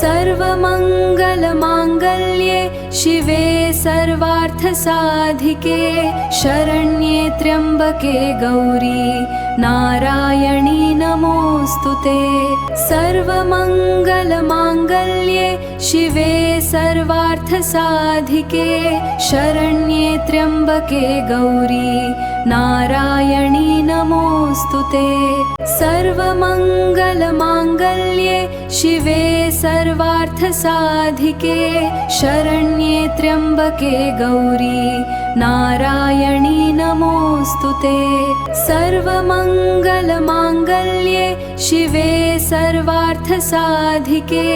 सर्वमङ्गलमाङ्गल्ये शिवे सर्वार्थसाधिके शरण्ये त्र्यम्बके गौरी नारायणी नमोऽस्तुते। सर्वमङ्गलमाङ्गल्ये शिवे सर्वार्थसाधिके शरण्ये त्र्यम्बके गौरी नारायणी नमोऽस्तुते। सर्वमङ्गलमाङ्गल्ये शिवे सर्वार्थसाधिके शरण्ये त्र्यम्बके गौरी नारायणी नमोऽस्तुते। सर्वमङ्गलमाङ्गल्ये शिवे सर्वार्थसाधिके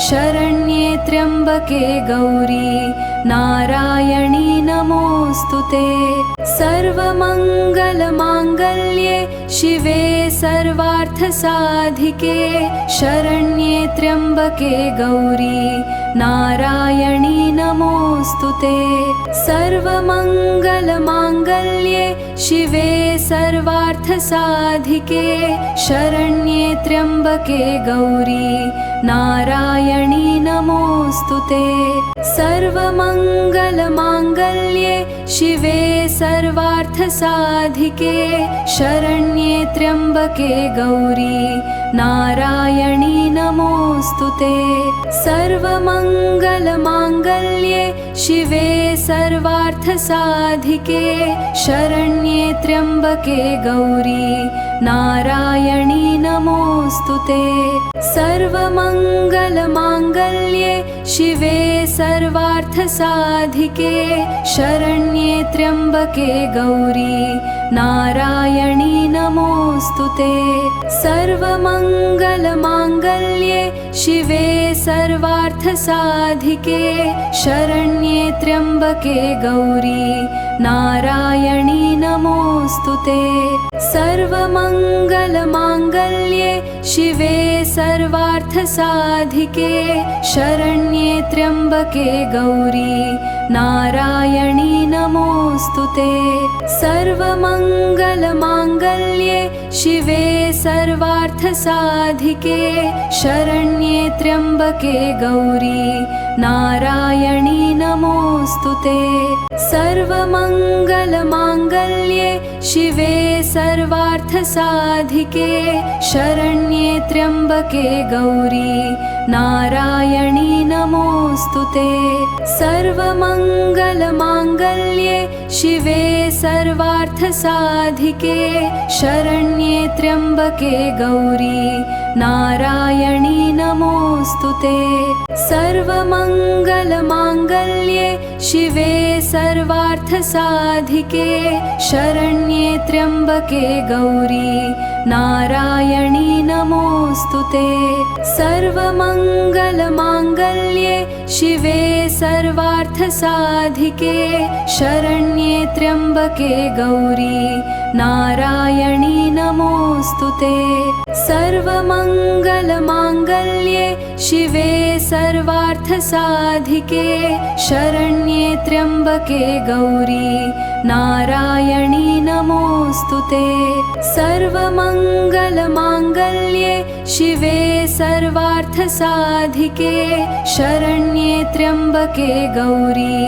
शरण्ये त्र्यम्बके गौरी नारायणी नमोऽस्तुते। सर्वमङ्गलमाङ्गल्ये शिवे सर्वार्थसाधिके शरण्ये त्र्यम्बके गौरी नारायणी नमोऽस्तुते। सर्वमङ्गलमाङ्गल्ये शिवे सर्वार्थसाधिके शरण्ये त्र्यम्बके गौरी नारायणी नमोऽस्तुते। सर्वमङ्गलमाङ्गल्ये शिवे सर्वार्थसाधिके शरण्ये त्र्यम्बके गौरी नारायणी नमोऽस्तुते। सर्वमङ्गलमाङ्गल्ये शिवे सर्वार्थसाधिके शरण्ये त्र्यम्बके गौरी नारायणी नमोऽस्तुते। सर्वमङ्गलमाङ्गल्ये शिवे सर्वार्थसाधिके शरण्ये त्र्यम्बके गौरी नारायणी नमोऽस्तुते। सर्वमङ्गलमाङ्गल्ये शिवे सर्वार्थसाधिके शरण्ये त्र्यम्बके गौरी नारायणी नमोऽस्तुते। सर्वमङ्गलमाङ्गल्ये शिवे सर्वार्थसाधिके शरण्ये त्र्यम्बके गौरी नारायणी नमोऽस्तुते। सर्वमङ्गलमाङ्गल्ये शिवे सर्वार्थसाधिके शरण्ये त्र्यम्बके गौरी नारायणी नमोऽस्तुते। सर्वमङ्गलमाङ्गल्ये शिवे सर्वार्थसाधिके शरण्ये त्र्यम्बके गौरी नारायणी नमोऽस्तुते। सर्वमङ्गलमाङ्गल्ये शिवे सर्वार्थसाधिके शरण्ये त्र्यम्बके गौरी नारायणी नमोऽस्तुते। सर्वमङ्गलमाङ्गल्ये शिवे सर्वार्थसाधिके शरण्ये त्र्यम्बके गौरी नारायणी नमोऽस्तुते। सर्वमङ्गलमाङ्गल्ये शिवे सर्वार्थसाधिके शरण्ये त्र्यम्बके गौरी नारायणी नमोऽस्तुते। सर्वमङ्गलमाङ्गल्ये शिवे सर्वार्थसाधिके शरण्ये त्र्यम्बके गौरी नारायणी नमोऽस्तुते। सर्वमङ्गलमाङ्गल्ये शिवे सर्वार्थसाधिके शरण्ये त्र्यम्बके गौरी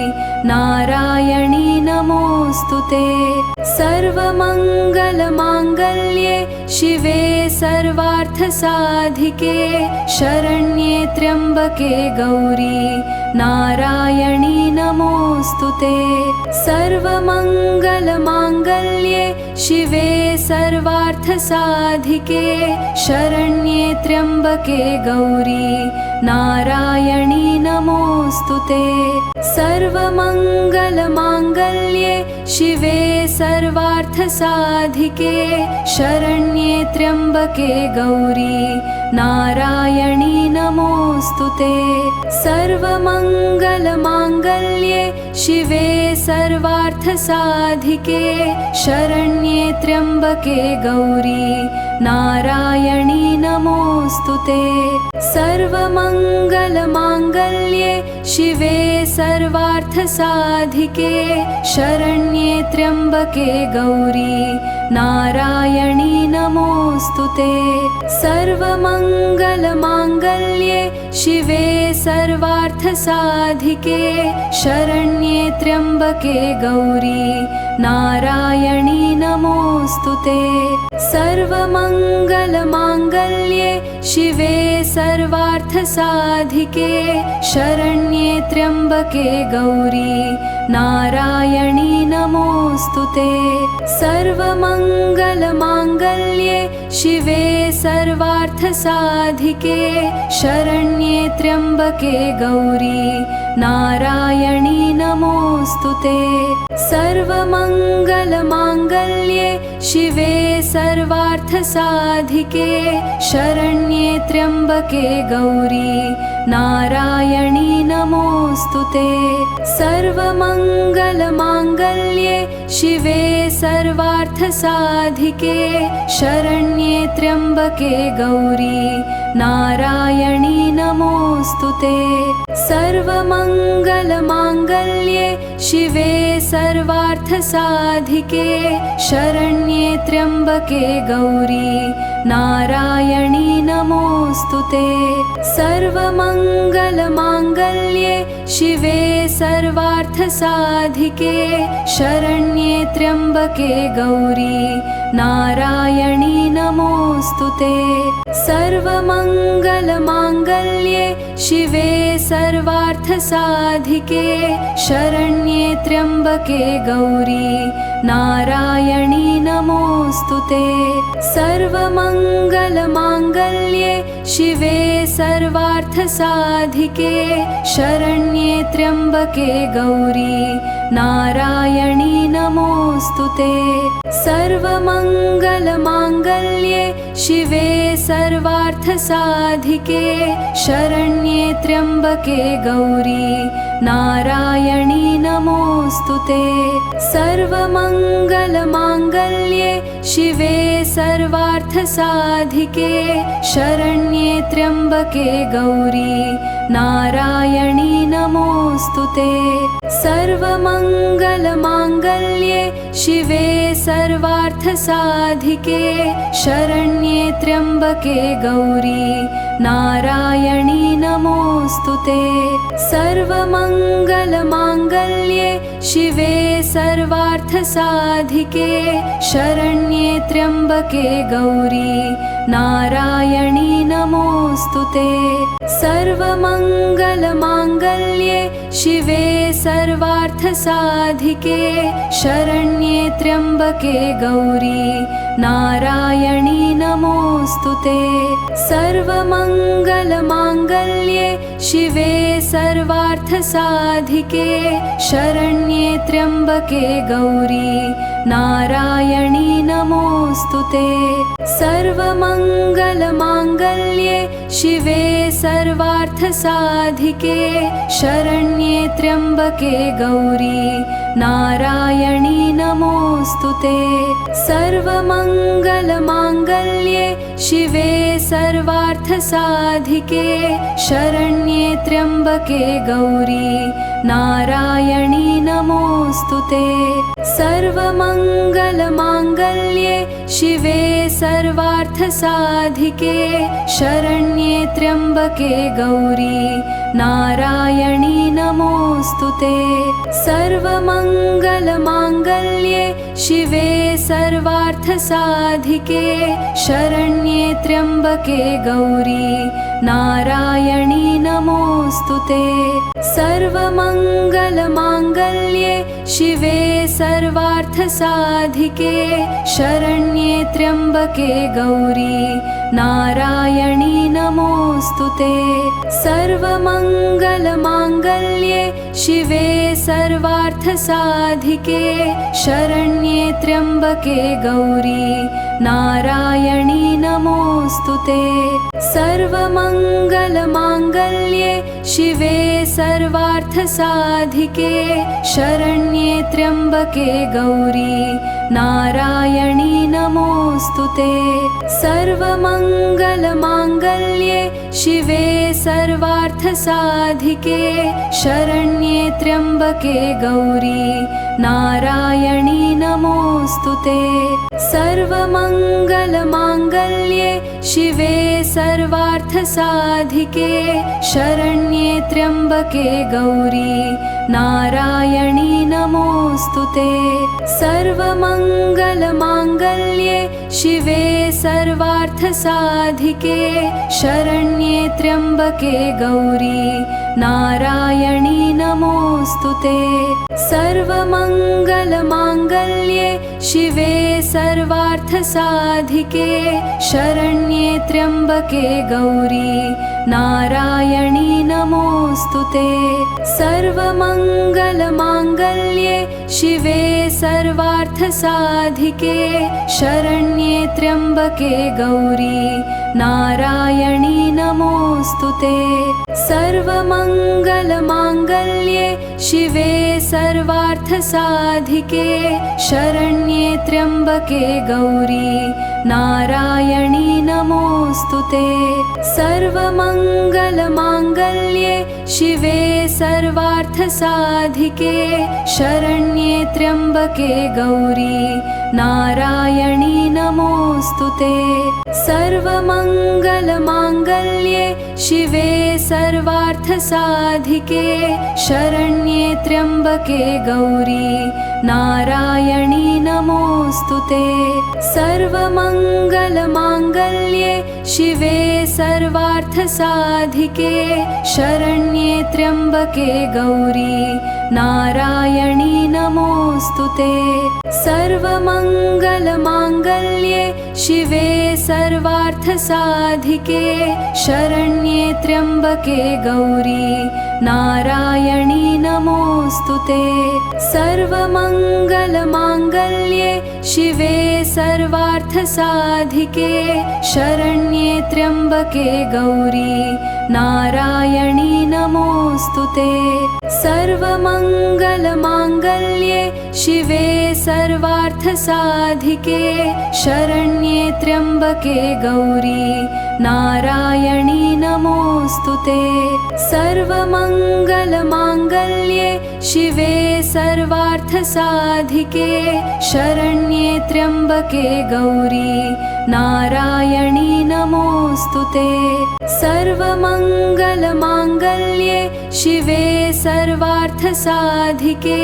नारायणी नमोऽस्तुते। सर्वमङ्गलमाङ्गल्ये शिवे सर्वार्थसाधिके शरण्ये त्र्यम्बके गौरी नारायणी नमोऽस्तुते। सर्वमङ्गलमाङ्गल्ये शिवे सर्वार्थसाधिके शरण्ये त्र्यम्बके गौरी नारायणी नमोऽस्तुते। सर्वमङ्गलमाङ्गल्ये शिवे सर्वार्थसाधिके शरण्ये त्र्यम्बके गौरी नारायणी नमोऽस्तुते। सर्वमङ्गलमाङ्गल्ये शिवे सर्वार्थसाधिके शरण्ये त्र्यम्बके गौरी नारायणी नमोऽस्तुते। सर्वमङ्गलमाङ्गल्ये शिवे सर्वार्थसाधिके शरण्ये त्र्यम्बके गौरी नारायणी नमोऽस्तुते। सर्वमङ्गलमाङ्गल्ये शिवे सर्वार्थसाधिके शरण्ये त्र्यम्बके गौरी नारायणी नमोऽस्तुते। सर्वमङ्गलमाङ्गल्ये शिवे सर्वार्थसाधिके शरण्ये त्र्यम्बके गौरी नारायणी नमोऽस्तुते। सर्वमङ्गलमाङ्गल्ये शिवे सर्वार्थसाधिके शरण्ये त्र्यम्बके गौरी नारायणी नमोऽस्तुते। सर्वमङ्गलमाङ्गल्ये शिवे सर्वार्थसाधिके शरण्ये त्र्यम्बके गौरी नारायणी नमोऽस्तुते। सर्वमङ्गलमाङ्गल्ये शिवे सर्वार्थसाधिके शरण्ये त्र्यम्बके गौरी नारायणी नमोऽस्तुते। सर्वमङ्गलमाङ्गल्ये शिवे सर्वार्थसाधिके शरण्ये त्र्यम्बके गौरी नारायणी नमोऽस्तुते। सर्वमङ्गलमाङ्गल्ये शिवे सर्वार्थसाधिके शरण्ये त्र्यम्बके गौरी नारायणी नमोऽस्तुते। सर्वमङ्गलमाङ्गल्ये शिवे सर्वार्थसाधिके शरण्ये त्र्यम्बके गौरी नारायणी नमोऽस्तुते। सर्वमङ्गलमाङ्गल्ये शिवे सर्वार्थसाधिके शरण्ये त्र्यम्बके गौरी नारायणी नमोऽस्तुते। सर्वमङ्गलमाङ्गल्ये शिवे सर्वार्थसाधिके शरण्ये त्र्यम्बके गौरी नारायणी नमोऽस्तुते। सर्वमङ्गलमाङ्गल्ये शिवे सर्वार्थसाधिके शरण्ये त्र्यम्बके गौरी नारायणी नमोऽस्तुते। सर्वमङ्गलमाङ्गल्ये शिवे सर्वार्थसाधिके शरण्ये त्र्यम्बके गौरी नारायणी नमोऽस्तुते। सर्वमङ्गलमाङ्गल्ये शिवे सर्वार्थसाधिके शरण्ये त्र्यम्बके गौरी नारायणी नमोऽस्तुते। सर्वमङ्गलमाङ्गल्ये शिवे सर्वार्थसाधिके शरण्ये त्र्यम्बके गौरी नारायणी नमोऽस्तुते। सर्वमङ्गलमाङ्गल्ये शिवे सर्वार्थसाधिके शरण्ये त्र्यम्बके गौरी नारायणी नमोऽस्तुते। सर्वमङ्गलमाङ्गल्ये शिवे सर्वार्थसाधिके शरण्ये त्र्यम्बके गौरी नारायणी नमोऽस्तुते। सर्वमङ्गलमाङ्गल्ये शिवे सर्वार्थसाधिके शरण्ये त्र्यम्बके गौरी नारायणी नमोऽस्तुते। सर्वमङ्गलमाङ्गल्ये शिवे सर्वार्थसाधिके शरण्ये त्र्यम्बके गौरी नारायणी नमोऽस्तुते। सर्वमङ्गलमाङ्गल्ये शिवे सर्वार्थसाधिके शरण्ये त्र्यम्बके गौरी नारायणी नमोऽस्तुते। सर्वमङ्गलमाङ्गल्ये शिवे सर्वार्थसाधिके शरण्ये त्र्यम्बके गौरी नारायणी नमोऽस्तुते। सर्वमङ्गलमाङ्गल्ये शिवे सर्वार्थसाधिके शरण्ये त्र्यम्बके गौरी नारायणी नमोऽस्तुते। सर्वमङ्गलमाङ्गल्ये शिवे सर्वार्थसाधिके शरण्ये त्र्यम्बके गौरी नारायणी नमोऽस्तुते। सर्वमङ्गलमाङ्गल्ये शिवे सर्वार्थसाधिके शरण्ये त्र्यम्बके गौरी नारायणी नमोऽस्तुते। सर्वमङ्गलमाङ्गल्ये शिवे सर्वार्थसाधिके शरण्ये त्र्यम्बके गौरी नारायणी नमोऽस्तुते। सर्वमङ्गलमाङ्गल्ये शिवे सर्वार्थसाधिके शरण्ये त्र्यम्बके गौरी नारायणी नमोऽस्तुते। सर्वमङ्गलमाङ्गल्ये शिवे सर्वार्थसाधिके शरण्ये त्र्यम्बके गौरी नारायणी नमोऽस्तुते। सर्वमङ्गलमाङ्गल्ये शिवे सर्वार्थसाधिके शरण्ये त्र्यम्बके गौरी नारायणी नमोऽस्तुते। सर्वमङ्गलमाङ्गल्ये शिवे सर्वार्थसाधिके शरण्ये त्र्यम्बके गौरी नारायणी नमोऽस्तुते। सर्वमङ्गलमाङ्गल्ये शिवे सर्वार्थसाधिके शरण्ये त्र्यम्बके गौरी नारायणी नमोऽस्तुते। सर्वमङ्गलमाङ्गल्ये शिवे सर्वार्थसाधिके शरण्ये त्र्यम्बके गौरी नारायणी नमोऽस्तुते। सर्वमङ्गलमाङ्गल्ये शिवे सर्वार्थसाधिके शरण्ये त्र्यम्बके गौरी नारायणी नमोऽस्तुते। सर्वमङ्गलमाङ्गल्ये शिवे सर्वार्थसाधिके शरण्ये त्र्यम्बके गौरी नारायणी नमोऽस्तुते। सर्वमङ्गलमाङ्गल्ये शिवे सर्वार्थसाधिके शरण्ये त्र्यम्बके गौरी नारायणी नमोऽस्तुते। सर्वमङ्गलमाङ्गल्ये शिवे सर्वार्थसाधिके शरण्ये त्र्यम्बके गौरी नारायणी नमोऽस्तुते। सर्वमङ्गलमाङ्गल्ये शिवे सर्वार्थसाधिके शरण्ये त्र्यम्बके गौरी नारायणी नमोऽस्तुते। सर्वमङ्गलमाङ्गल्ये शिवे सर्वार्थसाधिके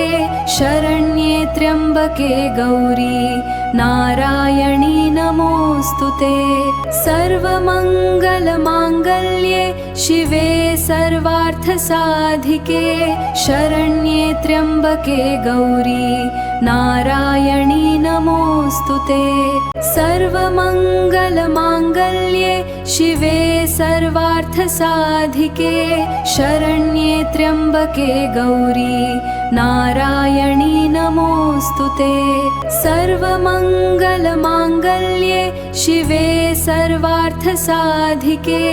शरण्ये त्र्यम्बके गौरी नारायणी नमोऽस्तुते। सर्वमङ्गलमाङ्गल्ये शिवे सर्वार्थसाधिके शरण्ये त्र्यम्बके गौरी नारायणी नमोऽस्तुते। सर्वमङ्गलमाङ्गल्ये शिवे सर्वार्थसाधिके शरण्ये त्र्यम्बके गौरी नारायणी नमोऽस्तुते। सर्वमङ्गलमाङ्गल्ये शिवे सर्वार्थसाधिके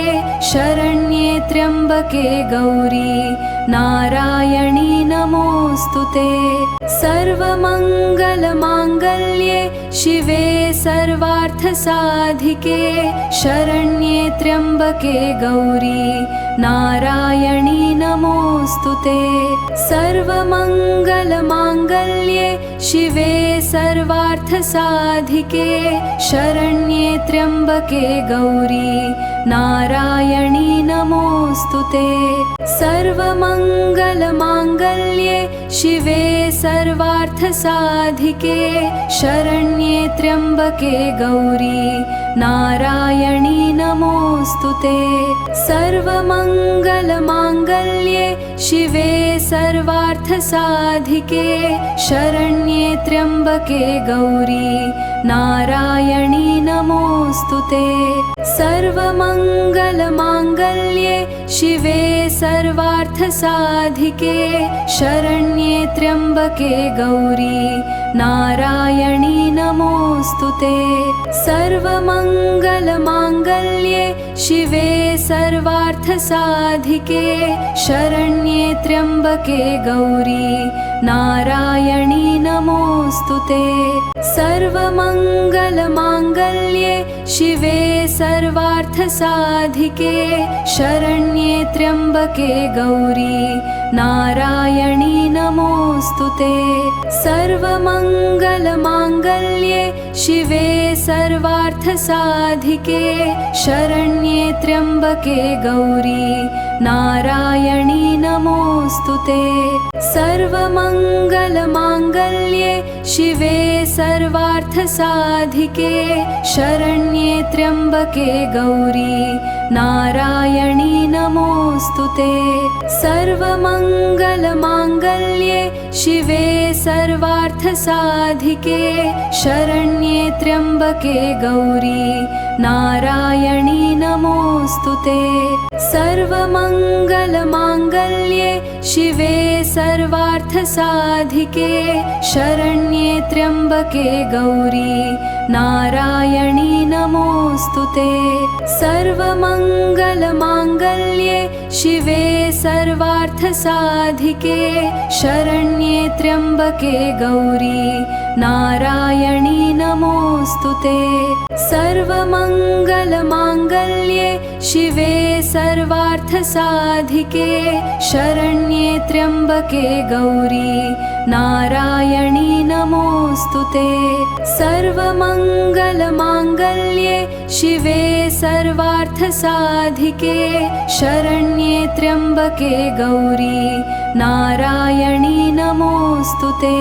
शरण्ये त्र्यम्बके गौरी नारायणी नमोऽस्तुते। सर्वमङ्गलमाङ्गल्ये शिवे सर्वार्थसाधिके शरण्ये त्र्यम्बके गौरी नारायणी नमोऽस्तुते। सर्वमङ्गलमाङ्गल्ये शिवे सर्वार्थसाधिके शरण्ये त्र्यम्बके गौरी नारायणी नमोऽस्तुते। सर्वमङ्गलमाङ्गल्ये शिवे सर्वार्थसाधिके शरण्ये त्र्यम्बके गौरी नारायणी नमोऽस्तुते। सर्वमङ्गलमाङ्गल्ये शिवे सर्वार्थसाधिके शरण्ये त्र्यम्बके गौरी नारायणी नमोऽस्तुते। सर्वमङ्गलमाङ्गल्ये शिवे सर्वार्थसाधिके शरण्ये त्र्यम्बके गौरी नारायणी नमोऽस्तुते। सर्वमङ्गलमाङ्गल्ये शिवे सर्वार्थसाधिके शरण्ये त्र्यम्बके गौरी नारायणी नमोऽस्तुते। सर्वमङ्गलमाङ्गल्ये शिवे सर्वार्थसाधिके शरण्ये त्र्यम्बके गौरी नारायणी नमोऽस्तुते। सर्वमङ्गलमाङ्गल्ये शिवे सर्वार्थसाधिके शरण्ये त्र्यम्बके गौरी नारायणी नमोऽस्तुते। सर्वमङ्गलमाङ्गल्ये शिवे सर्वार्थसाधिके शरण्ये त्र्यम्बके गौरी नारायणी नमोऽस्तुते। सर्वमङ्गलमाङ्गल्ये शिवे सर्वार्थसाधिके शरण्ये त्र्यम्बके गौरी नारायणी नमोऽस्तुते। सर्वमङ्गलमाङ्गल्ये शिवे सर्वार्थसाधिके शरण्ये त्र्यम्बके गौरी नारायणी नमोऽस्तुते। सर्वमङ्गलमाङ्गल्ये शिवे सर्वार्थसाधिके शरण्ये त्र्यम्बके गौरी नारायणी नमोऽस्तुते। सर्वमङ्गलमाङ्गल्ये शिवे सर्वार्थसाधिके शरण्ये त्र्यम्बके गौरी नारायणी नमोऽस्तुते। सर्वमङ्गलमाङ्गल्ये शिवे सर्वार्थसाधिके शरण्ये त्र्यम्बके गौरी नारायणी नमोऽस्तुते।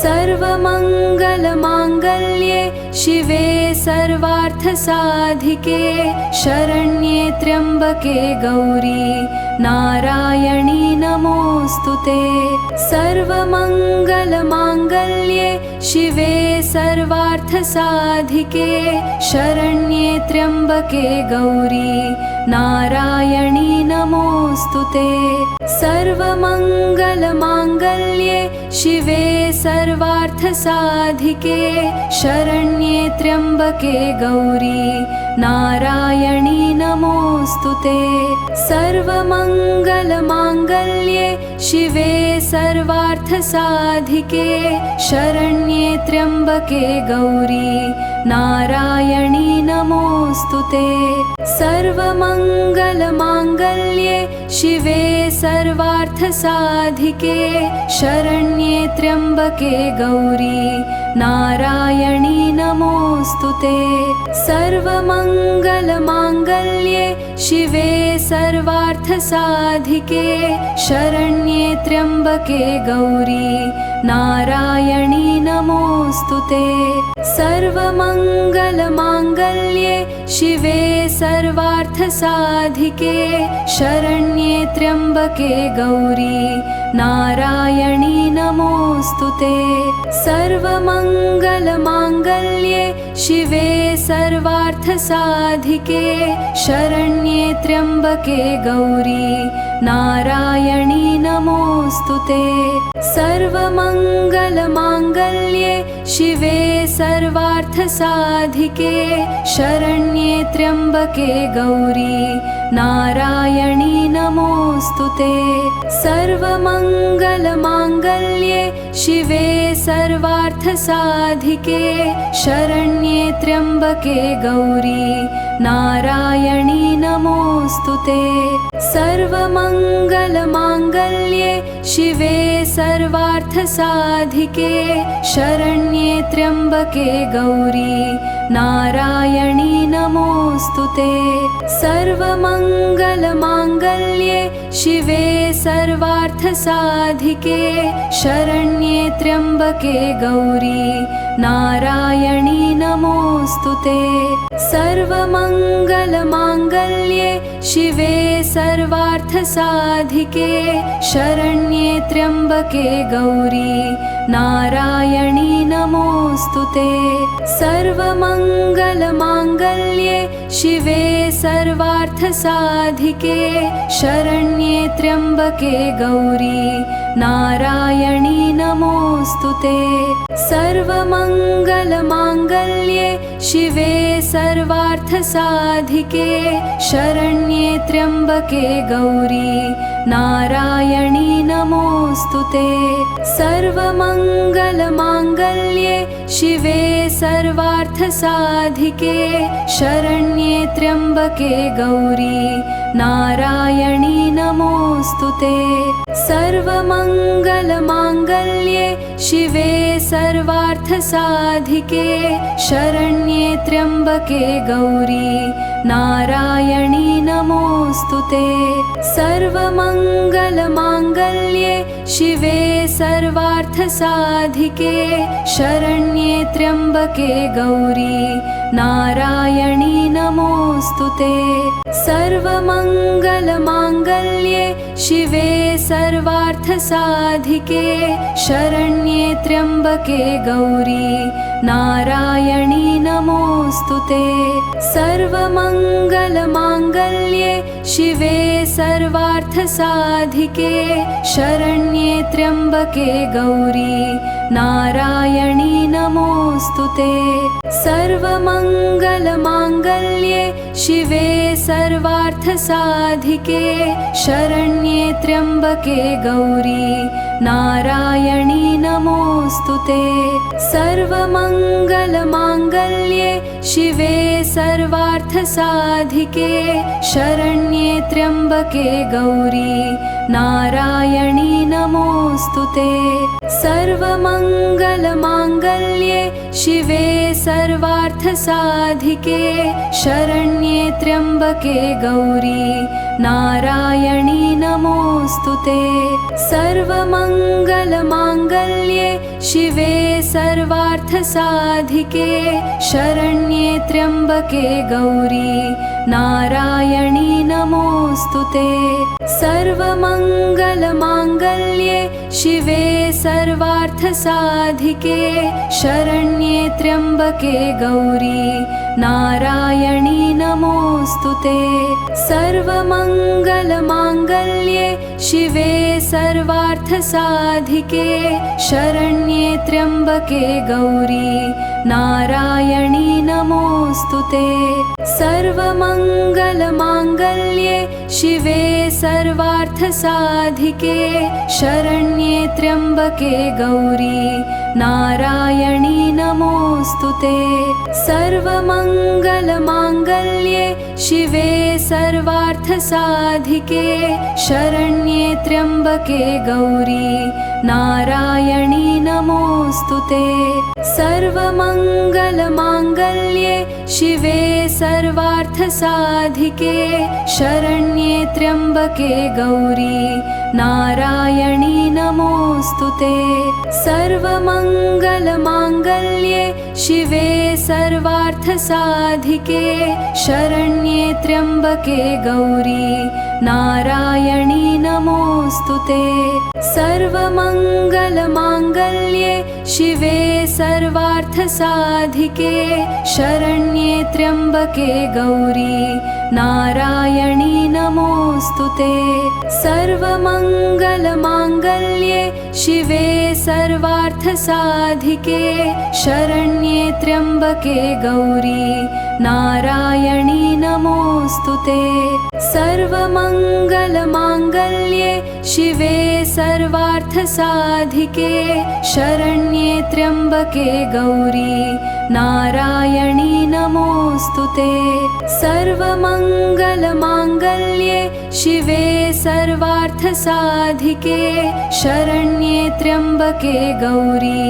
सर्वमङ्गलमाङ्गल्ये शिवे सर्वार्थसाधिके शरण्ये त्र्यम्बके गौरी नारायणी नमोऽस्तुते। सर्वमङ्गलमाङ्गल्ये शिवे सर्वार्थसाधिके शरण्ये त्र्यम्बके गौरी नारायणी नमोऽस्तुते। सर्वमङ्गलमाङ्गल्ये शिवे सर्वार्थसाधिके शरण्ये त्र्यम्बके गौरी नारायणी नमोऽस्तुते। सर्वमङ्गलमाङ्गल्ये शिवे सर्वार्थसाधिके शरण्ये त्र्यम्बके गौरी नारायणी नमोऽस्तुते। सर्वमङ्गलमाङ्गल्ये शिवे सर्वार्थसाधिके शरण्ये त्र्यम्बके गौरी नारायणी नमोऽस्तुते। सर्वमङ्गलमाङ्गल्ये शिवे सर्वार्थसाधिके शरण्ये त्र्यम्बके गौरी नारायणी नमोऽस्तुते। सर्वमङ्गलमाङ्गल्ये शिवे सर्वार्थसाधिके शरण्ये त्र्यम्बके गौरी नारायणी नमोऽस्तुते। सर्वमङ्गलमाङ्गल्ये शिवे सर्वार्थसाधिके शरण्ये त्र्यम्बके गौरी नारायणी नमोऽस्तुते। सर्वमङ्गलमाङ्गल्ये शिवे सर्वार्थसाधिके शरण्ये त्र्यम्बके गौरी नारायणी नमोऽस्तुते। सर्वमङ्गलमाङ्गल्ये शिवे सर्वार्थसाधिके शरण्ये त्र्यम्बके गौरी नारायणी नमोऽस्तुते। सर्वमङ्गलमाङ्गल्ये शिवे सर्वार्थसाधिके शरण्ये त्र्यम्बके गौरी नारायणी नमोऽस्तुते। सर्वमङ्गलमाङ्गल्ये शिवे सर्वार्थसाधिके शरण्ये त्र्यम्बके गौरी नारायणी नमोऽस्तुते। सर्वमङ्गलमाङ्गल्ये शिवे सर्वार्थसाधिके शरण्ये त्र्यम्बके गौरी नारायणी नमोऽस्तुते। सर्वमङ्गलमाङ्गल्ये शिवे सर्वार्थसाधिके शरण्ये त्र्यम्बके गौरी नारायणी नमोऽस्तुते। सर्वमङ्गलमाङ्गल्ये शिवे सर्वार्थसाधिके शरण्ये त्र्यम्बके गौरी नारायणी नमोऽस्तुते। सर्वमङ्गलमाङ्गल्ये शिवे सर्वार्थसाधिके शरण्ये त्र्यम्बके गौरी नारायणी नमोऽस्तुते। सर्वमङ्गलमाङ्गल्ये शिवे सर्वार्थसाधिके शरण्ये त्र्यम्बके गौरी नारायणी नमोऽस्तुते। सर्वमङ्गलमाङ्गल्ये शिवे सर्वार्थसाधिके शरण्ये त्र्यम्बके गौरी नारायणी नमोऽस्तुते। सर्वमङ्गलमाङ्गल्ये शिवे सर्वार्थसाधिके शरण्ये त्र्यम्बके गौरी नारायणी नमोऽस्तुते। सर्वमङ्गलमाङ्गल्ये शिवे सर्वार्थसाधिके शरण्ये त्र्यम्बके गौरी नारायणी नमोऽस्तुते। सर्वमङ्गलमाङ्गल्ये शिवे सर्वार्थसाधिके शरण्ये त्र्यम्बके गौरी नारायणी नमोऽस्तुते। सर्वमङ्गलमाङ्गल्ये शिवे सर्वार्थसाधिके शरण्ये त्र्यम्बके गौरी नारायणी नमोऽस्तुते। सर्वमङ्गलमाङ्गल्ये शिवे सर्वार्थसाधिके शरण्ये त्र्यम्बके गौरी नारायणी नमोऽस्तुते। सर्वमङ्गलमाङ्गल्ये शिवे सर्वार्थसाधिके शरण्ये त्र्यम्बके गौरी नारायणी नमोऽस्तुते। सर्वमङ्गलमाङ्गल्ये शिवे सर्वार्थसाधिके शरण्ये त्र्यम्बके गौरी नारायणी नमोऽस्तुते। सर्वमङ्गलमाङ्गल्ये शिवे सर्वार्थसाधिके शरण्ये त्र्यम्बके गौरी नारायणी नमोऽस्तुते। सर्वमङ्गलमाङ्गल्ये शिवे सर्वार्थसाधिके शरण्ये त्र्यम्बके गौरी नारायणी नमोऽस्तुते। सर्वमङ्गलमाङ्गल्ये शिवे सर्वार्थसाधिके शरण्ये त्र्यम्बके गौरी नारायणी नमोऽस्तुते। सर्वमङ्गलमाङ्गल्ये शिवे सर्वार्थसाधिके शरण्ये त्र्यम्बके गौरी नारायणी नमोऽस्तुते। सर्वमङ्गलमाङ्गल्ये शिवे सर्वार्थसाधिके शरण्ये त्र्यम्बके गौरी नारायणी नमोऽस्तुते। सर्वमङ्गलमाङ्गल्ये शिवे सर्वार्थसाधिके शरण्ये त्र्यम्बके गौरी नारायणी नमोऽस्तुते। सर्वमङ्गलमाङ्गल्ये शिवे सर्वार्थसाधिके शरण्ये त्र्यम्बके गौरी नारायणी नमोऽस्तुते। सर्वमङ्गलमाङ्गल्ये शिवे सर्वार्थसाधिके शरण्ये त्र्यम्बके गौरी नारायणी नमोऽस्तुते। सर्वमङ्गलमाङ्गल्ये शिवे सर्वार्थसाधिके शरण्ये त्र्यम्बके गौरी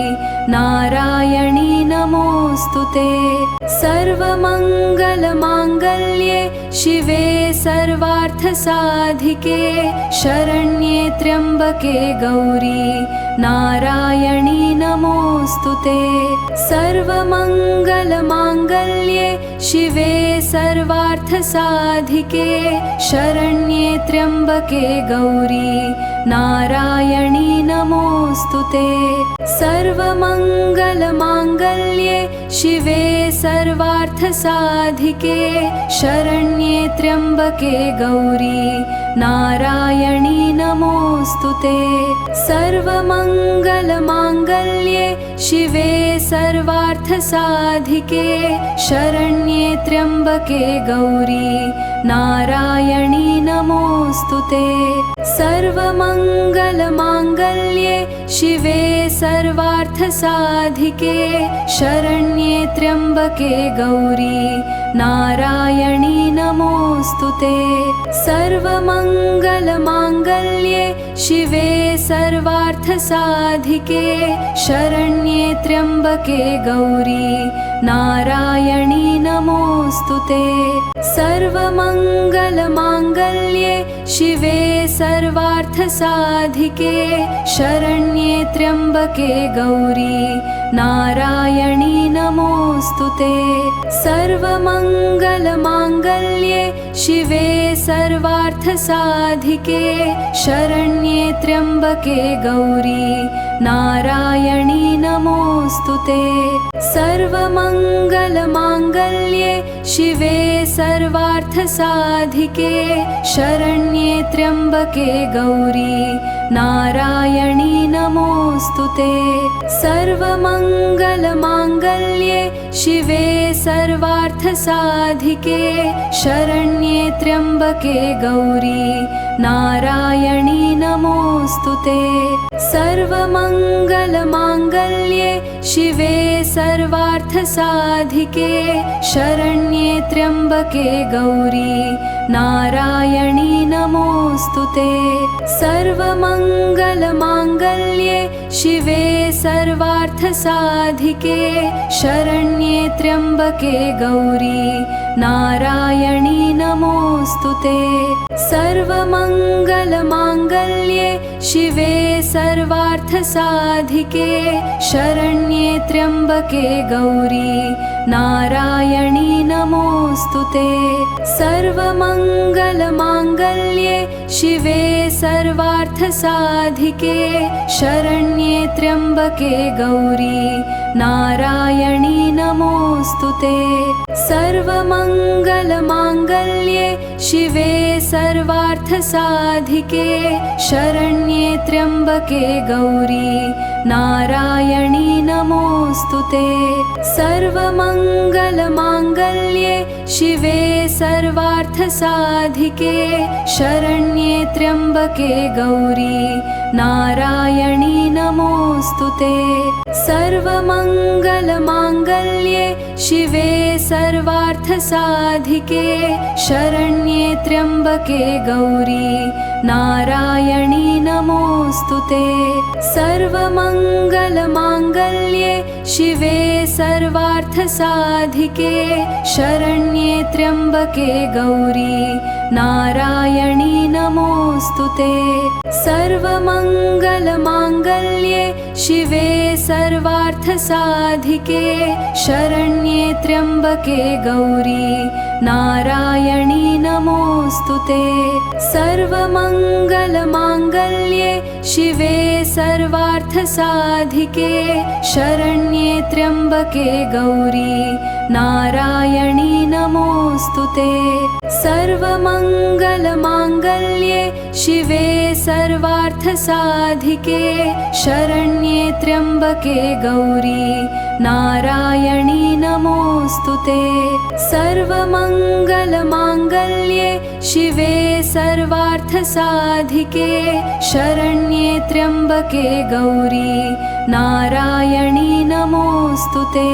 नारायणी नमोऽस्तुते। सर्वमङ्गलमाङ्गल्ये शिवे सर्वार्थसाधिके शरण्ये त्र्यम्बके गौरी नारायणी नमोऽस्तुते। सर्वमङ्गलमाङ्गल्ये शिवे सर्वार्थसाधिके शरण्ये त्र्यम्बके गौरी नारायणी नमोऽस्तुते। सर्वमङ्गलमाङ्गल्ये शिवे सर्वार्थसाधिके शरण्ये त्र्यम्बके गौरी नारायणी नमोऽस्तुते। सर्वमङ्गलमाङ्गल्ये शिवे सर्वार्थसाधिके शरण्ये त्र्यम्बके गौरी नारायणी नमोऽस्तुते। सर्वमङ्गलमाङ्गल्ये शिवे सर्वार्थसाधिके शरण्ये त्र्यम्बके गौरी नारायणी नमोऽस्तुते। सर्वमङ्गलमाङ्गल्ये शिवे सर्वार्थसाधिके शरण्ये त्र्यम्बके गौरी नारायणी नमोऽस्तुते। सर्वमङ्गलमाङ्गल्ये शिवे सर्वार्थसाधिके शरण्ये त्र्यम्बके गौरी नारायणी नमोऽस्तुते। सर्वमङ्गलमाङ्गल्ये शिवे सर्वार्थसाधिके शरण्ये त्र्यम्बके गौरी नारायणी नमोऽस्तुते। सर्वमङ्गलमाङ्गल्ये शिवे सर्वार्थसाधिके शरण्ये त्र्यम्बके गौरी नारायणी नमोऽस्तुते। सर्वमङ्गलमाङ्गल्ये शिवे सर्वार्थसाधिके शरण्ये त्र्यम्बके गौरी नारायणी नमोऽस्तुते। सर्वमङ्गलमाङ्गल्ये शिवे सर्वार्थसाधिके शरण्ये त्र्यम्बके गौरी नारायणी नमोऽस्तुते। सर्वमङ्गलमाङ्गल्ये शिवे सर्वार्थसाधिके शरण्ये त्र्यम्बके गौरी नारायणी नमोऽस्तुते। सर्वमङ्गलमाङ्गल्ये शिवे सर्वार्थसाधिके शरण्ये त्र्यम्बके गौरी नारायणी नमोऽस्तुते। सर्वमङ्गलमाङ्गल्ये शिवे सर्वार्थसाधिके शरण्ये त्र्यम्बके गौरी नारायणी नमोऽस्तुते। सर्वमङ्गलमाङ्गल्ये शिवे सर्वार्थसाधिके शरण्ये त्र्यम्बके गौरी नारायणी नमोऽस्तुते। सर्वमङ्गलमाङ्गल्ये शिवे सर्वार्थसाधिके शरण्ये त्र्यम्बके गौरी नारायणी नमोऽस्तुते। सर्वमङ्गलमाङ्गल्ये शिवे सर्वार्थसाधिके शरण्ये त्र्यम्बके गौरी नारायणी नमोऽस्तुते। सर्वमङ्गलमाङ्गल्ये शिवे सर्वार्थसाधिके शरण्ये त्र्यम्बके गौरी नारायणी नमोऽस्तुते। सर्वमङ्गलमाङ्गल्ये शिवे सर्वार्थसाधिके शरण्ये त्र्यम्बके गौरी नारायणी नमोऽस्तुते। सर्वमङ्गलमाङ्गल्ये शिवे सर्वार्थसाधिके शरण्ये त्र्यम्बके गौरी नारायणी नमोऽस्तुते। सर्वमङ्गलमाङ्गल्ये शिवे सर्वार्थसाधिके शरण्ये त्र्यम्बके गौरी नारायणी नमोऽस्तुते। सर्वमङ्गलमाङ्गल्ये शिवे सर्वार्थसाधिके शरण्ये त्र्यम्बके गौरी नारायणी नमोऽस्तुते।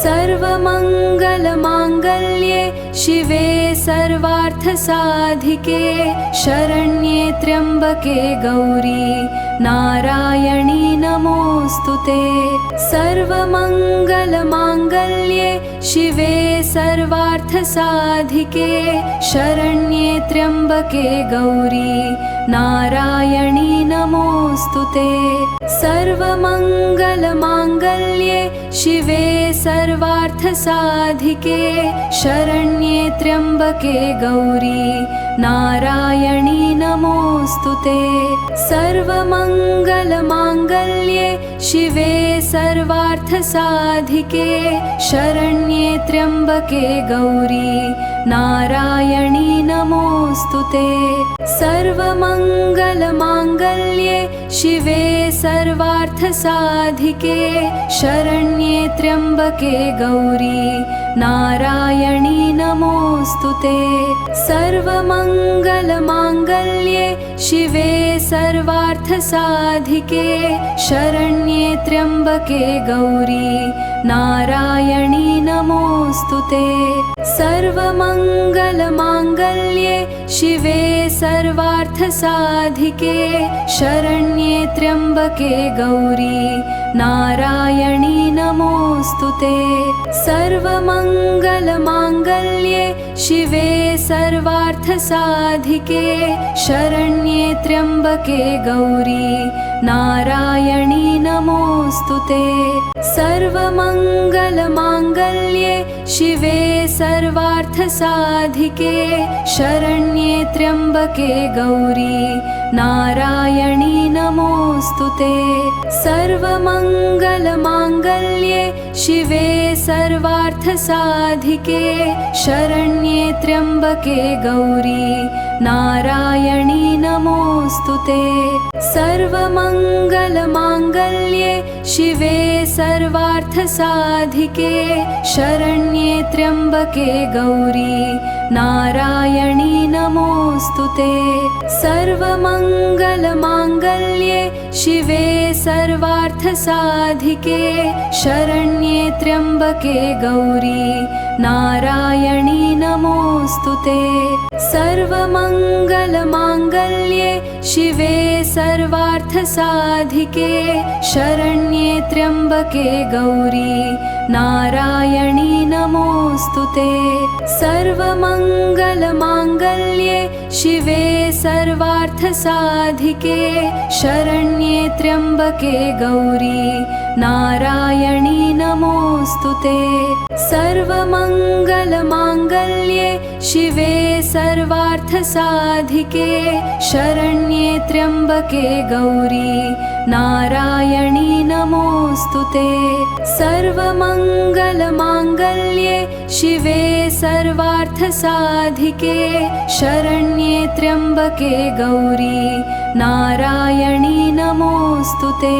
सर्वमङ्गलमाङ्गल्ये शिवे सर्वार्थसाधिके शरण्ये त्र्यम्बके गौरी नारायणी नमोऽस्तुते। सर्वमङ्गलमाङ्गल्ये शिवे सर्वार्थसाधिके शरण्ये त्र्यम्बके गौरी नारायणी नमोऽस्तुते। सर्वमङ्गलमाङ्गल्ये शिवे सर्वार्थसाधिके शरण्ये त्र्यम्बके गौरी नारायणी नमोऽस्तुते। सर्वमङ्गलमाङ्गल्ये शिवे सर्वार्थसाधिके शरण्ये त्र्यम्बके गौरी नारायणी नमोऽस्तुते। सर्वमङ्गलमाङ्गल्ये शिवे सर्वार्थसाधिके शरण्ये त्र्यम्बके गौरी नारायणी नमोऽस्तुते। सर्वमङ्गलमाङ्गल्ये शिवे सर्वार्थसाधिके शरण्ये त्र्यम्बके गौरी नारायणी नमोऽस्तुते। सर्वमङ्गलमाङ्गल्ये शिवे सर्वार्थसाधिके शरण्ये त्र्यम्बके गौरी नारायणी नमोऽस्तुते। सर्वमङ्गलमाङ्गल्ये शिवे सर्वार्थसाधिके शरण्ये त्र्यम्बके गौरी नारायणी नमोऽस्तुते। सर्वमङ्गलमाङ्गल्ये शिवे सर्वार्थसाधिके शरण्ये त्र्यम्बके गौरी नारायणी नमोऽस्तुते। सर्वमङ्गलमाङ्गल्ये शिवे सर्वार्थसाधिके शरण्ये त्र्यम्बके गौरी नारायणी नमोऽस्तुते। सर्वमङ्गलमाङ्गल्ये शिवे सर्वार्थसाधिके शरण्ये त्र्यम्बके गौरी नारायणी नमोऽस्तुते। सर्वमङ्गलमाङ्गल्ये शिवे सर्वार्थसाधिके शरण्ये त्र्यम्बके गौरी नारायणी नमोऽस्तुते। सर्वमङ्गलमाङ्गल्ये शिवे सर्वार्थसाधिके शरण्ये त्र्यम्बके गौरी नारायणी नमोऽस्तुते। सर्वमङ्गलमाङ्गल्ये शिवे सर्वार्थसाधिके शरण्ये त्र्यम्बके गौरी नारायणी नमोऽस्तुते। सर्वमङ्गलमाङ्गल्ये शिवे सर्वार्थसाधिके शरण्ये त्र्यम्बके गौरी नारायणी नमोऽस्तुते। सर्वमङ्गलमाङ्गल्ये शिवे सर्वार्थसाधिके शरण्ये त्र्यम्बके गौरी नारायणी नमोऽस्तुते।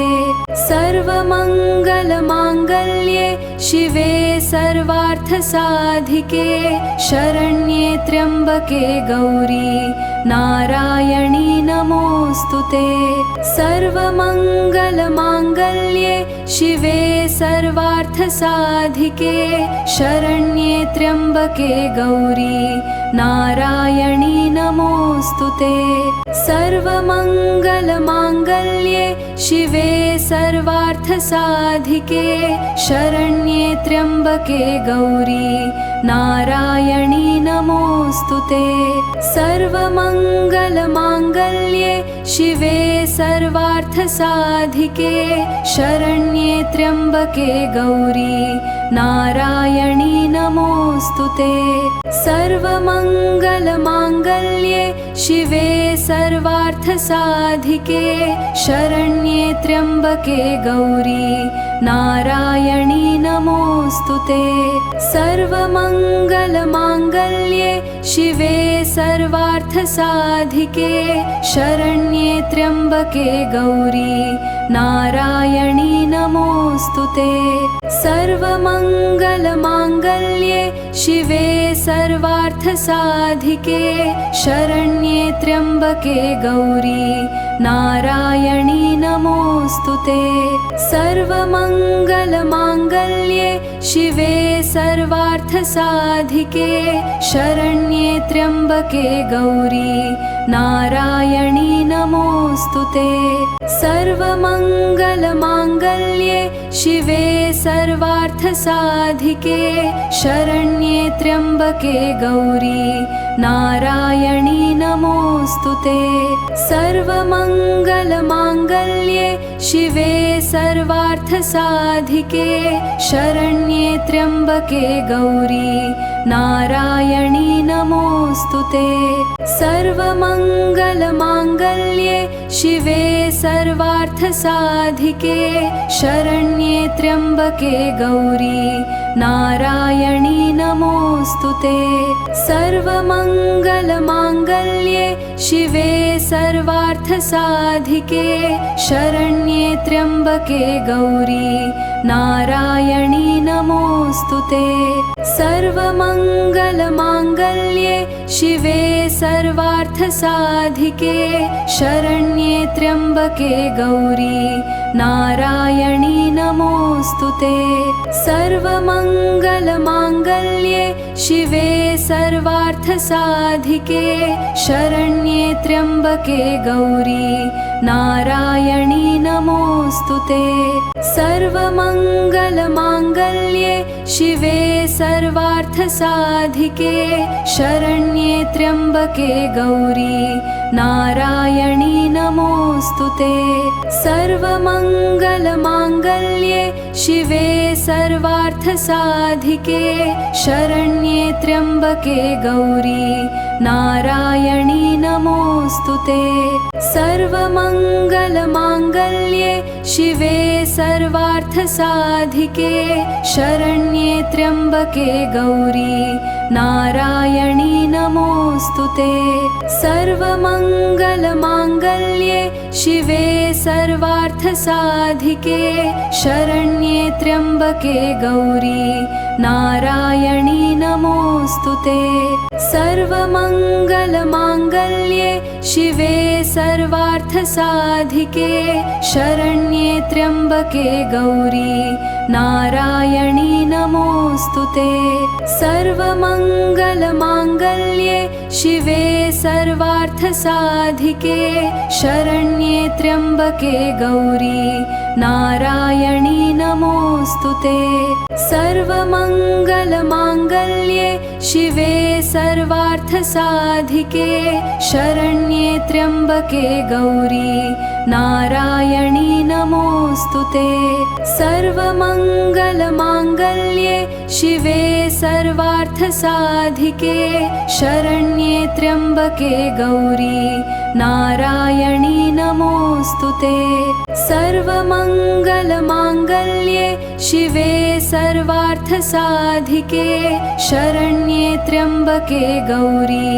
सर्वमङ्गलमाङ्गल्ये शिवे सर्वार्थसाधिके शरण्ये त्र्यम्बके गौरी नारायणी नमोऽस्तुते। सर्वमङ्गलमाङ्गल्ये शिवे सर्वार्थसाधिके शरण्ये त्र्यम्बके गौरी नारायणी नमोऽस्तुते। सर्वमङ्गलमाङ्गल्ये शिवे सर्वार्थसाधिके शरण्ये त्र्यम्बके गौरी नारायणी नमोऽस्तुते। सर्वमङ्गलमाङ्गल्ये शिवे सर्वार्थसाधिके शरण्ये त्र्यम्बके गौरी नारायणी नमोऽस्तुते। सर्वमङ्गलमाङ्गल्ये शिवे सर्वार्थसाधिके शरण्ये त्र्यम्बके गौरी नारायणी नमोऽस्तुते। सर्वमङ्गलमाङ्गल्ये शिवे सर्वार्थसाधिके शरण्ये त्र्यम्बके गौरी नारायणी नमोऽस्तुते। सर्वमङ्गलमाङ्गल्ये शिवे सर्वार्थसाधिके शरण्ये त्र्यम्बके गौरी नारायणी नमोऽस्तुते। सर्वमङ्गलमाङ्गल्ये शिवे सर्वार्थसाधिके शरण्ये त्र्यम्बके गौरी नारायणी नमोऽस्तुते। सर्वमङ्गलमाङ्गल्ये शिवे सर्वार्थसाधिके शरण्ये त्र्यम्बके गौरी नारायणी नमोऽस्तुते। सर्वमङ्गलमाङ्गल्ये शिवे सर्वार्थसाधिके शरण्ये त्र्यम्बके गौरी नारायणी नमोऽस्तुते। सर्वमङ्गलमाङ्गल्ये शिवे सर्वार्थसाधिके शरण्ये त्र्यम्बके गौरी नारायणी नमोऽस्तुते। सर्वमङ्गलमाङ्गल्ये शिवे सर्वार्थसाधिके शरण्ये त्र्यम्बके गौरी नारायणी नमोऽस्तुते। सर्वमङ्गलमाङ्गल्ये शिवे सर्वार्थसाधिके शरण्ये त्र्यम्बके गौरी नारायणी नमोऽस्तुते। सर्वमङ्गलमाङ्गल्ये शिवे सर्वार्थसाधिके शरण्ये त्र्यम्बके गौरी नारायणी नमोऽस्तुते। सर्वमङ्गलमाङ्गल्ये शिवे सर्वार्थसाधिके शरण्ये त्र्यम्बके गौरी नारायणी नमोऽस्तुते। सर्वमङ्गलमाङ्गल्ये शिवे सर्वार्थसाधिके शरण्ये त्र्यम्बके गौरी नारायणी नमोऽस्तुते। सर्वमङ्गलमाङ्गल्ये शिवे सर्वार्थसाधिके शरण्ये त्र्यम्बके गौरी नारायणी नमोऽस्तुते। सर्वमङ्गलमाङ्गल्ये शिवे सर्वार्थसाधिके शरण्ये त्र्यम्बके गौरी नारायणी नमोऽस्तुते। सर्वमङ्गलमाङ्गल्ये शिवे सर्वार्थसाधिके शरण्ये त्र्यम्बके गौरी नारायणी नमोऽस्तुते। सर्वमङ्गलमाङ्गल्ये शिवे सर्वार्थसाधिके शरण्ये त्र्यम्बके गौरी नारायणी नमोऽस्तुते। सर्वमङ्गलमाङ्गल्ये शिवे सर्वार्थसाधिके शरण्ये त्र्यम्बके गौरी नारायणी नमोऽस्तुते। सर्वमङ्गलमाङ्गल्ये शिवे सर्वार्थसाधिके शरण्ये त्र्यम्बके गौरी नारायणी नमोऽस्तुते। सर्वमङ्गलमाङ्गल्ये शिवे सर्वार्थसाधिके शरण्ये त्र्यम्बके गौरी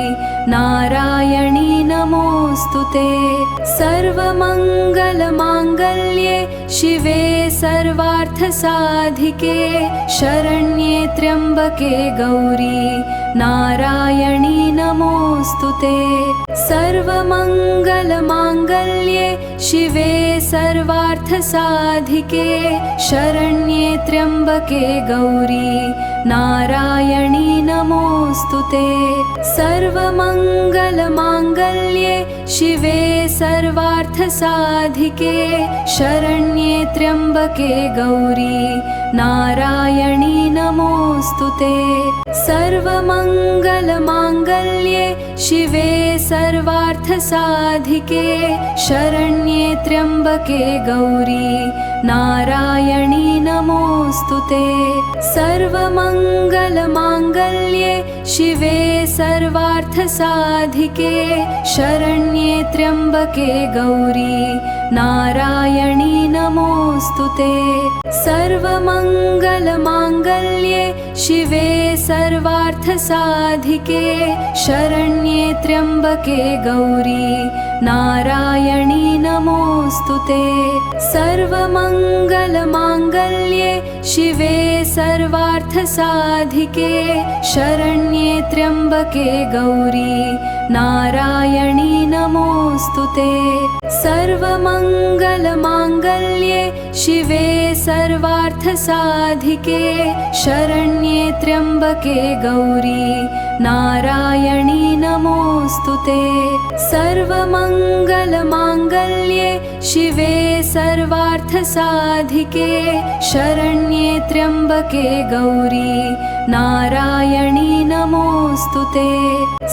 नारायणी नमोऽस्तुते। सर्वमङ्गलमाङ्गल्ये शिवे सर्वार्थसाधिके शरण्ये त्र्यम्बके गौरी नारायणी नमोऽस्तुते। सर्वमङ्गलमाङ्गल्ये शिवे सर्वार्थसाधिके शरण्ये त्र्यम्बके गौरी नारायणी नमोऽस्तुते। सर्वमङ्गलमाङ्गल्ये शिवे सर्वार्थसाधिके शरण्ये त्र्यम्बके गौरी नारायणी नमोऽस्तुते। सर्वमङ्गलमाङ्गल्ये शिवे सर्वार्थसाधिके शरण्ये त्र्यम्बके गौरी नारायणी नमोऽस्तुते। सर्वमङ्गलमाङ्गल्ये शिवे सर्वार्थसाधिके शरण्ये त्र्यम्बके गौरी नारायणी नमोऽस्तुते। सर्वमङ्गलमाङ्गल्ये शिवे सर्वार्थसाधिके शरण्ये त्र्यम्बके गौरी नारायणी नमोऽस्तुते। सर्वमङ्गलमाङ्गल्ये शिवे सर्वार्थसाधिके शरण्ये त्र्यम्बके गौरी नारायणी नमोऽस्तुते। सर्वमङ्गलमाङ्गल्ये शिवे सर्वार्थसाधिके शरण्ये त्र्यम्बके गौरी नारायणी नमोऽस्तुते। सर्वमङ्गलमाङ्गल्ये शिवे सर्वार्थसाधिके शरण्ये त्र्यम्बके गौरी नारायणी नमोऽस्तुते।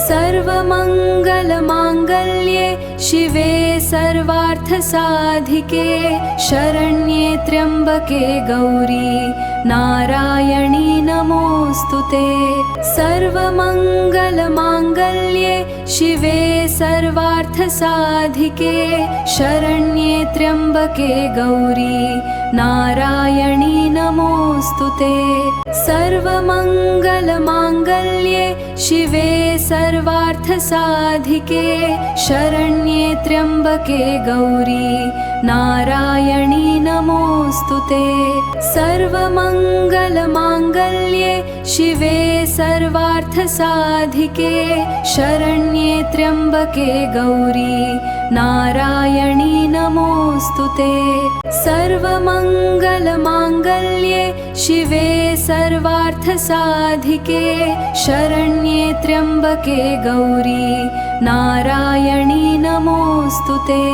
सर्वमङ्गलमाङ्गल्ये शिवे सर्वार्थसाधिके शरण्ये त्र्यम्बके गौरी नारायणी नमोऽस्तुते। सर्वमङ्गलमाङ्गल्ये शिवे सर्वार्थसाधिके शरण्ये त्र्यम्बके गौरी नारायणी नमोऽस्तु ते। सर्वमङ्गलमाङ्गल्ये शिवे सर्वार्थसाधिके शरण्ये त्र्यम्बके गौरी नारायणी नमोऽस्तु ते। सर्वमङ्गलमाङ्गल्ये शिवे सर्वार्थसाधिके शरण्ये त्र्यम्बके गौरी नारायणी नमोऽस्तु ते। सर्वमङ्गलमाङ्गल्ये शिवे सर्वार्थसाधिके शरण्ये त्र्यम्बके गौरी नारायणी नमोऽस्तु ते।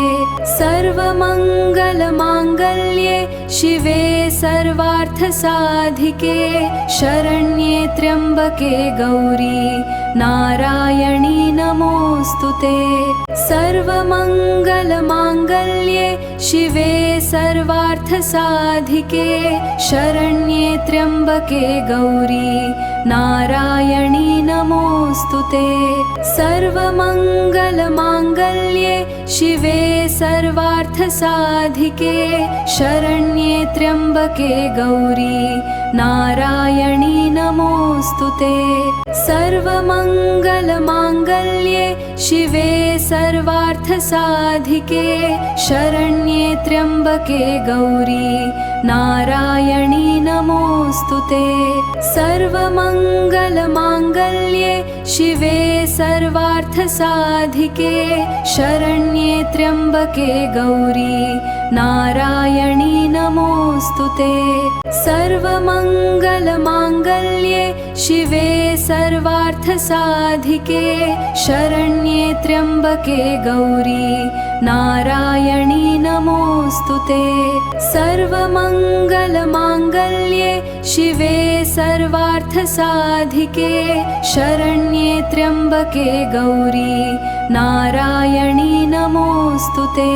सर्वमङ्गलमाङ्गल्ये शिवे सर्वार्थसाधिके शरण्ये त्र्यम्बके गौरी नारायणी नमोऽस्तु ते। सर्वमङ्गलमाङ्गल्ये शिवे सर्वार्थसाधिके शरण्ये त्र्यम्बके गौरी नारायणी नमोऽस्तु ते। सर्वमङ्गलमाङ्गल्ये शिवे सर्वार्थसाधिके शरण्ये त्र्यम्बके गौरी नारायणी नमोऽस्तु ते। सर्वमङ्गलमाङ्गल्ये शिवे सर्वार्थसाधिके शरण्ये त्र्यम्बके गौरी नारायणी नमोऽस्तु ते। सर्वमङ्गलमाङ्गल्ये शिवे सर्वार्थसाधिके शरण्ये त्र्यम्बके गौरी नारायणी नमोऽस्तु ते। सर्वमङ्गलमाङ्गल्ये शिवे सर्वार्थसाधिके शरण्ये त्र्यम्बके गौरी नारायणी नमोऽस्तु ते। सर्वमङ्गलमाङ्गल्ये शिवे सर्वार्थसाधिके शरण्ये त्र्यम्बके गौरी नारायणी नमोऽस्तु ते।